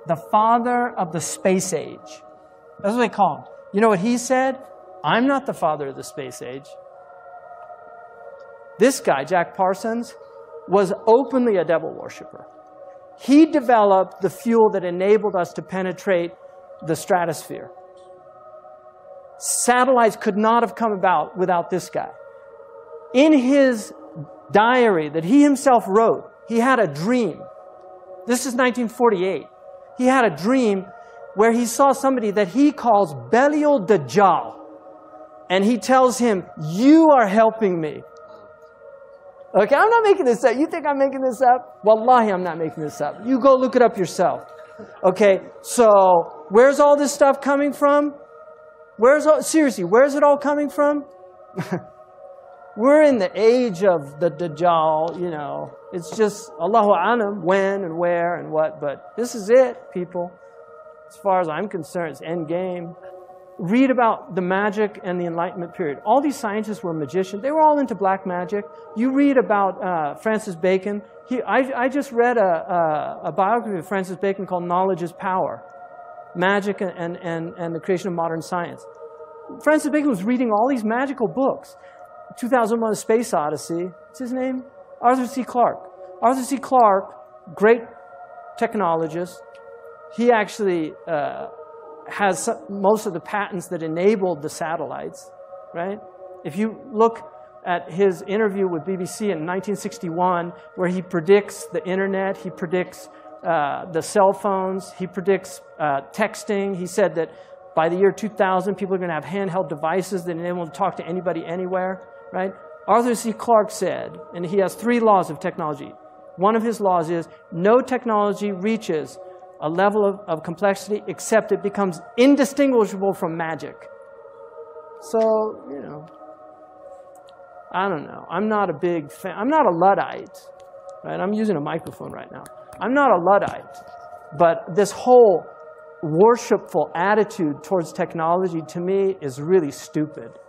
the father of the space age. That's what they call him. You know what he said? I'm not the father of the space age. This guy, Jack Parsons, was openly a devil worshiper. He developed the fuel that enabled us to penetrate the stratosphere. Satellites could not have come about without this guy. In his diary that he himself wrote, he had a dream. This is 1948. He had a dream where he saw somebody that he calls Belial Dajjal. And he tells him, you are helping me. Okay, I'm not making this up. You think I'm making this up? Wallahi, I'm not making this up. You go look it up yourself. Okay, so where's all this stuff coming from? Seriously, where's it all coming from? We're in the age of the Dajjal, you know. It's just Allahu Alam, when and where and what, but this is it, people. As far as I'm concerned, it's end game. Read about the magic and the Enlightenment period. All these scientists were magicians. They were all into black magic. You read about Francis Bacon. I just read a biography of Francis Bacon called Knowledge is Power. Magic and the creation of modern science. Francis Bacon was reading all these magical books. 2001: A Space Odyssey. What's his name? Arthur C. Clarke. Arthur C. Clarke, great technologist. He actually has most of the patents that enabled the satellites, right? If you look at his interview with BBC in 1961, where he predicts the internet, he predicts the cell phones, he predicts texting. He said that by the year 2000, people are going to have handheld devices that enable them to talk to anybody anywhere, right? Arthur C. Clarke said, and he has 3 laws of technology. One of his laws is no technology reaches a level of complexity except it becomes indistinguishable from magic. So, you know, I don't know. I'm not a big fan. I'm not a Luddite, right? I'm using a microphone right now. I'm not a Luddite. But this whole worshipful attitude towards technology, to me, is really stupid.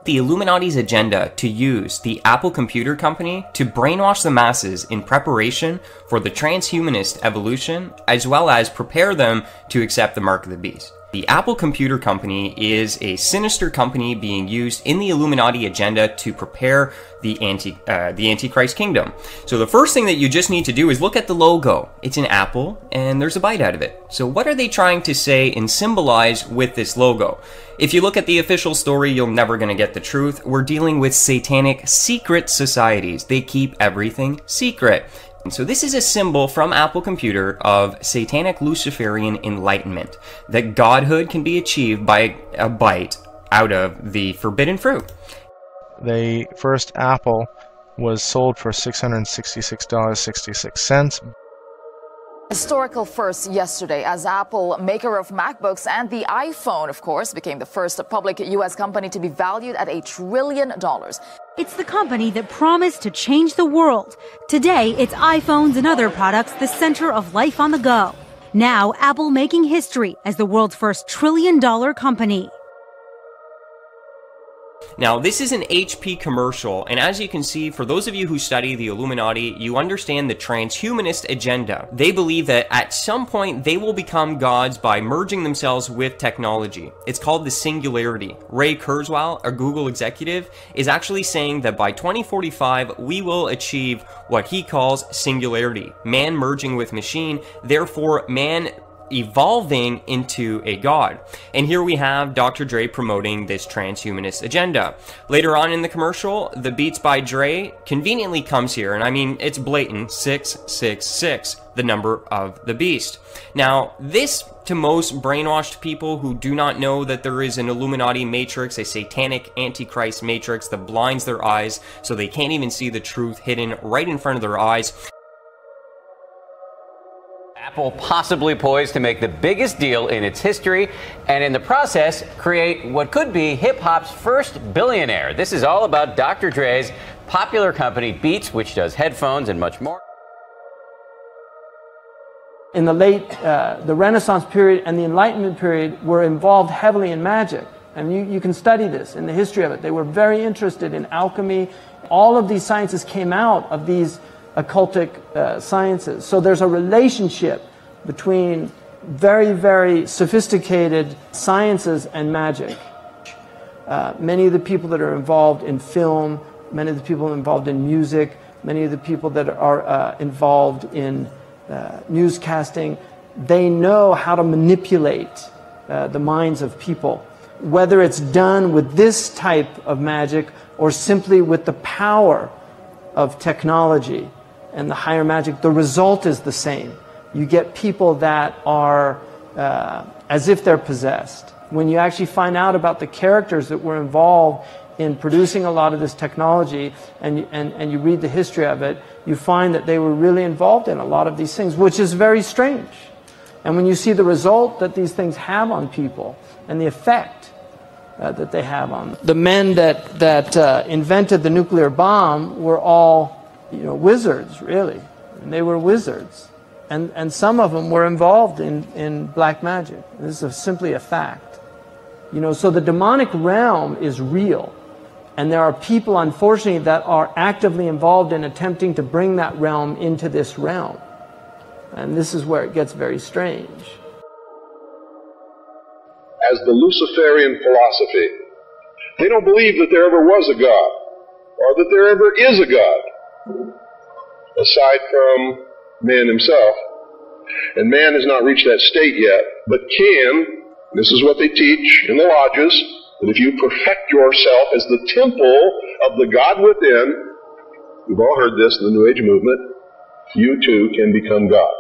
The Illuminati's agenda to use the Apple Computer Company to brainwash the masses in preparation for the transhumanist evolution, as well as prepare them to accept the mark of the beast. The Apple Computer Company is a sinister company being used in the Illuminati agenda to prepare the Antichrist kingdom. So the first thing that you just need to do is look at the logo. It's an apple, and there's a bite out of it. So what are they trying to say and symbolize with this logo? If you look at the official story, you're never going to get the truth. We're dealing with satanic secret societies. They keep everything secret. And so this is a symbol from Apple Computer of satanic Luciferian enlightenment, that godhood can be achieved by a bite out of the forbidden fruit. The first Apple was sold for $666.66. Historical first yesterday as Apple, maker of MacBooks and the iPhone, of course, became the first public U.S. company to be valued at $1 trillion. It's the company that promised to change the world. Today, it's iPhones and other products the center of life on the go. Now, Apple making history as the world's first $1 trillion company. Now, this is an HP commercial, and as you can see, for those of you who study the Illuminati, you understand the transhumanist agenda. They believe that at some point they will become gods by merging themselves with technology. It's called the Singularity. Ray Kurzweil, a Google executive, is actually saying that by 2045 we will achieve what he calls singularity, man merging with machine, therefore man evolving into a god. And here we have Dr. Dre promoting this transhumanist agenda. Later on in the commercial, the Beats by Dre conveniently comes here, and I mean, it's blatant, 666, the number of the beast. Now, this, to most brainwashed people who do not know that there is an Illuminati matrix, a satanic antichrist matrix that blinds their eyes so they can't even see the truth hidden right in front of their eyes. Apple possibly poised to make the biggest deal in its history and in the process create what could be hip-hop's first billionaire. This is all about Dr. Dre's popular company Beats, which does headphones and much more. In the late, the Renaissance period and the Enlightenment period were involved heavily in magic. And you can study this in the history of it. They were very interested in alchemy. All of these sciences came out of these occultic sciences. So there's a relationship between very, very sophisticated sciences and magic. Many of the people that are involved in film, many of the people involved in music, many of the people that are involved in newscasting, they know how to manipulate the minds of people. Whether it's done with this type of magic or simply with the power of technology and the higher magic, the result is the same. You get people that are as if they're possessed. When you actually find out about the characters that were involved in producing a lot of this technology and you read the history of it, you find that they were really involved in a lot of these things, which is very strange. And when you see the result that these things have on people and the effect that they have on them. The men that invented the nuclear bomb were all, wizards, really. And they were wizards. And some of them were involved in black magic. This is simply a fact. So the demonic realm is real. And there are people, unfortunately, that are actively involved in attempting to bring that realm into this realm. And this is where it gets very strange. As the Luciferian philosophy, they don't believe that there ever was a God, or that there ever is a God, aside from man himself. And man has not reached that state yet, but can, this is what they teach in the lodges, that if you perfect yourself as the temple of the God within, we've all heard this in the New Age movement, you too can become God.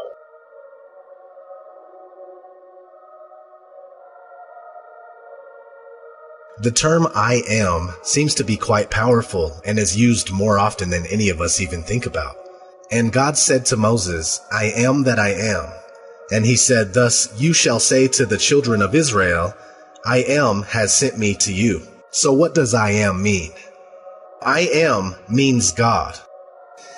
The term I am seems to be quite powerful and is used more often than any of us even think about. And God said to Moses, I am that I am. And he said, thus you shall say to the children of Israel, I am has sent me to you. So what does I am mean? I am means God.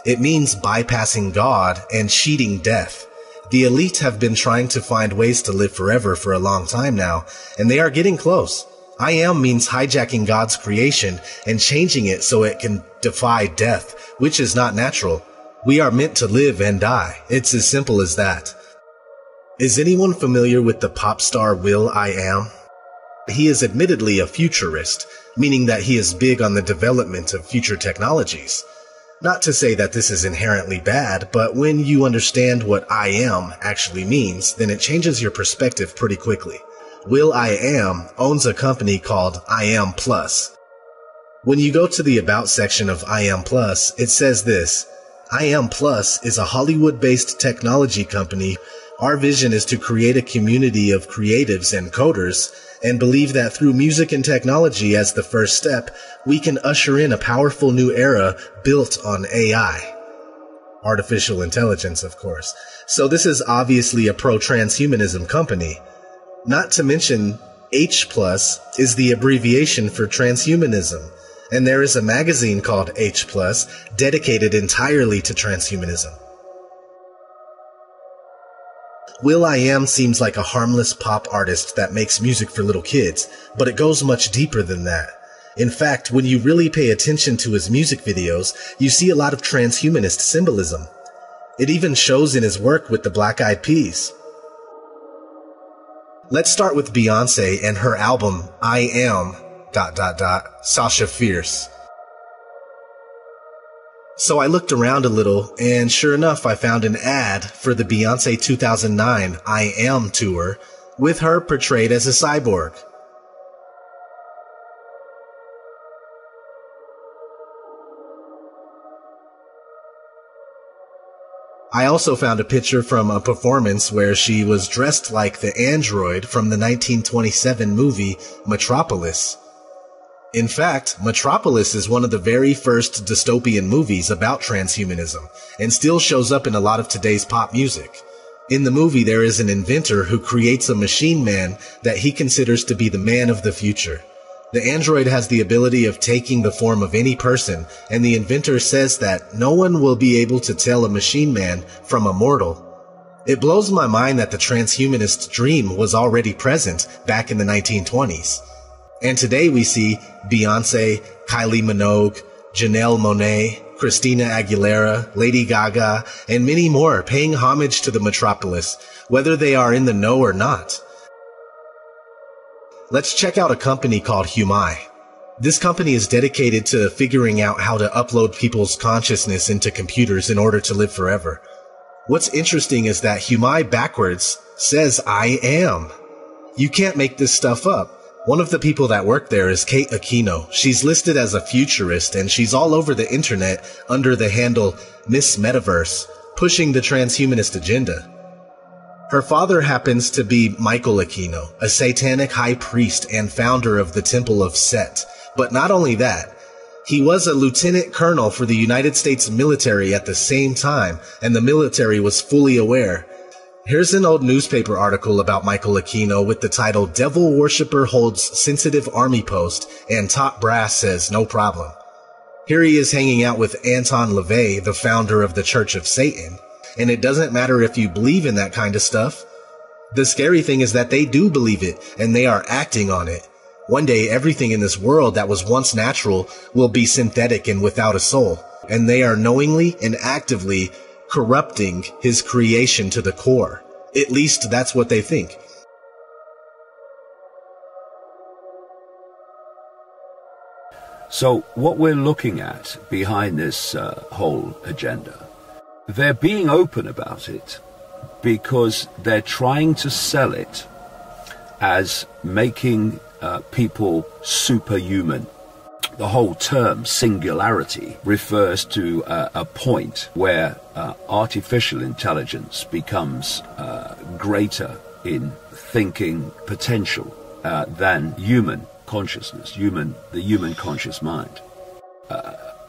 It means bypassing God and cheating death. The elite have been trying to find ways to live forever for a long time now, and they are getting close. I am means hijacking God's creation and changing it so it can defy death, which is not natural. We are meant to live and die. It's as simple as that. Is anyone familiar with the pop star Will I Am? He is admittedly a futurist, meaning that he is big on the development of future technologies. Not to say that this is inherently bad, but when you understand what I am actually means, then it changes your perspective pretty quickly. Will I Am owns a company called I Am Plus. When you go to the About section of I Am Plus, it says this, I Am Plus is a Hollywood-based technology company. Our vision is to create a community of creatives and coders and believe that through music and technology as the first step, we can usher in a powerful new era built on AI. Artificial intelligence, of course. So this is obviously a pro-transhumanism company. Not to mention, H+ is the abbreviation for transhumanism, and there is a magazine called H+, dedicated entirely to transhumanism. Will I Am seems like a harmless pop artist that makes music for little kids, but it goes much deeper than that. In fact, when you really pay attention to his music videos, you see a lot of transhumanist symbolism. It even shows in his work with the Black Eyed Peas. Let's start with Beyonce and her album, I Am... Sasha Fierce. So I looked around a little, and sure enough, I found an ad for the Beyonce 2009 I Am tour, with her portrayed as a cyborg. I also found a picture from a performance where she was dressed like the android from the 1927 movie Metropolis. In fact, Metropolis is one of the very first dystopian movies about transhumanism, and still shows up in a lot of today's pop music. In the movie, there is an inventor who creates a machine man that he considers to be the man of the future. The android has the ability of taking the form of any person, and the inventor says that no one will be able to tell a machine man from a mortal. It blows my mind that the transhumanist dream was already present back in the 1920s. And today we see Beyonce, Kylie Minogue, Janelle Monáe, Christina Aguilera, Lady Gaga, and many more paying homage to the Metropolis, whether they are in the know or not. Let's check out a company called Humai. This company is dedicated to figuring out how to upload people's consciousness into computers in order to live forever. What's interesting is that Humai backwards says I am. You can't make this stuff up. One of the people that work there is Kate Aquino. She's listed as a futurist, and she's all over the internet under the handle Miss Metaverse, pushing the transhumanist agenda. Her father happens to be Michael Aquino, a satanic high priest and founder of the Temple of Set. But not only that, he was a lieutenant colonel for the United States military at the same time, and the military was fully aware. Here's an old newspaper article about Michael Aquino with the title "Devil Worshipper Holds Sensitive Army Post and Top Brass Says No Problem." Here he is hanging out with Anton LaVey, the founder of the Church of Satan. And it doesn't matter if you believe in that kind of stuff. The scary thing is that they do believe it, and they are acting on it. One day, everything in this world that was once natural will be synthetic and without a soul. And they are knowingly and actively corrupting his creation to the core. At least that's what they think. So what we're looking at behind this whole agenda, they're being open about it because they're trying to sell it as making people superhuman. The whole term singularity refers to a point where artificial intelligence becomes greater in thinking potential than human consciousness, the human conscious mind.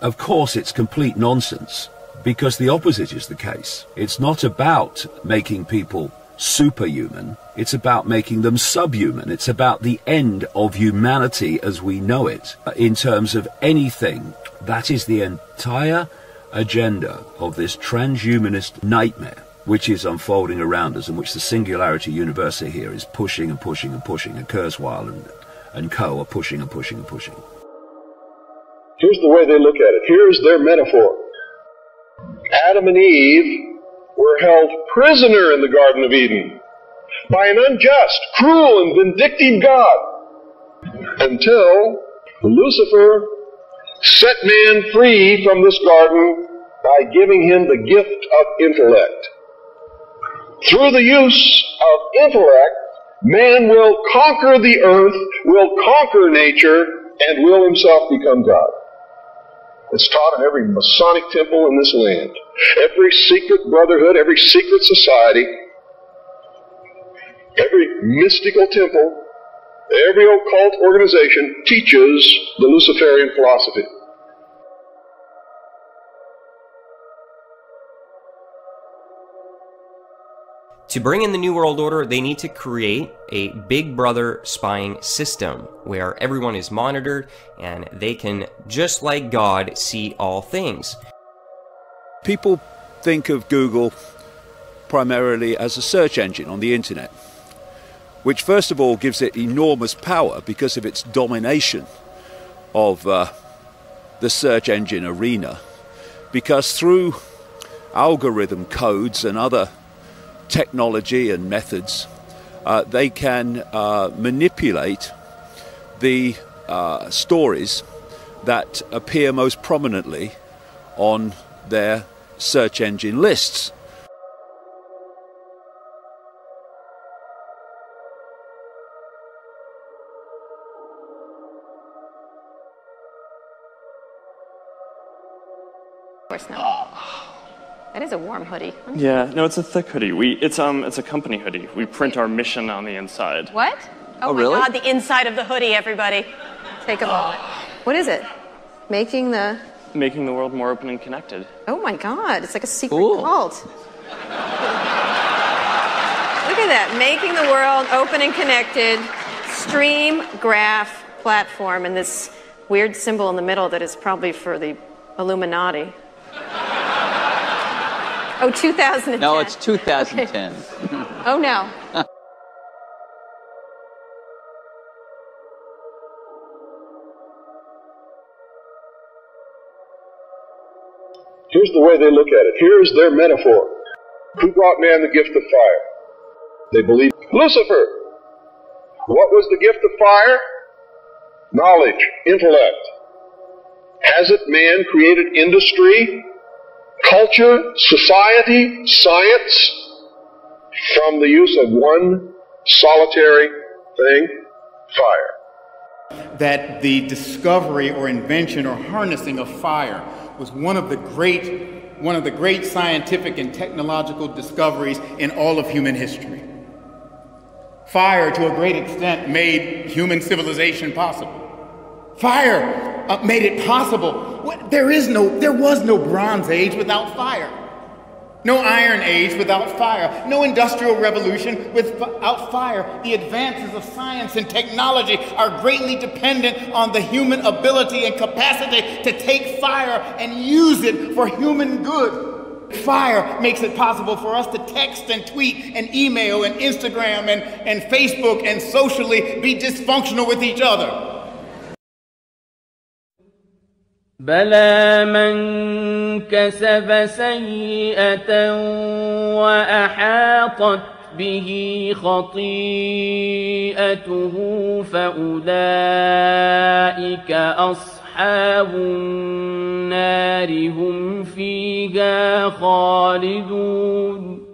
Of course, it's complete nonsense, because the opposite is the case. It's not about making people superhuman, it's about making them subhuman. It's about the end of humanity as we know it in terms of anything. That is the entire agenda of this transhumanist nightmare which is unfolding around us, and which the Singularity University here is pushing and pushing and pushing, and Kurzweil and co are pushing and pushing and pushing. Here's the way they look at it. Here's their metaphor. Adam and Eve were held prisoner in the Garden of Eden by an unjust, cruel, and vindictive God until Lucifer set man free from this garden by giving him the gift of intellect. Through the use of intellect, man will conquer the earth, will conquer nature, and will himself become God. It's taught in every Masonic temple in this land. Every secret brotherhood, every secret society, every mystical temple, every occult organization teaches the Luciferian philosophy. To bring in the New World Order, they need to create a Big Brother spying system where everyone is monitored and they can, just like God, see all things. People think of Google primarily as a search engine on the internet, which first of all gives it enormous power because of its domination of the search engine arena, because through algorithm codes and other technology and methods, they can manipulate the stories that appear most prominently on their search engine lists. Of course not. That is a warm hoodie. Yeah, no, it's a thick hoodie. It's a company hoodie. We print our mission on the inside. What? Oh my really? God, the inside of the hoodie, everybody. Take a moment. What is it? Making the world more open and connected. Oh my God, it's like a secret cult. Look at that, making the world open and connected, stream, graph, platform, and this weird symbol in the middle that is probably for the Illuminati. Oh, 2010. No, it's 2010. Okay. Oh, no. Here's the way they look at it. Here's their metaphor. Who brought man the gift of fire? They believe Lucifer. What was the gift of fire? Knowledge, intellect. Hasn't man created industry, culture, society, science from the use of one solitary thing? Fire. That the discovery or invention or harnessing of fire was one of the great scientific and technological discoveries in all of human history. Fire, to a great extent, made human civilization possible. Fire made it possible. There was no Bronze Age without fire. No Iron Age without fire. No Industrial Revolution without fire. The advances of science and technology are greatly dependent on the human ability and capacity to take fire and use it for human good. Fire makes it possible for us to text and tweet and email and Instagram and Facebook and socially be dysfunctional with each other. بلى من كسب سيئة وأحاطت به خطيئته فأولئك أصحاب النار هم فيها خالدون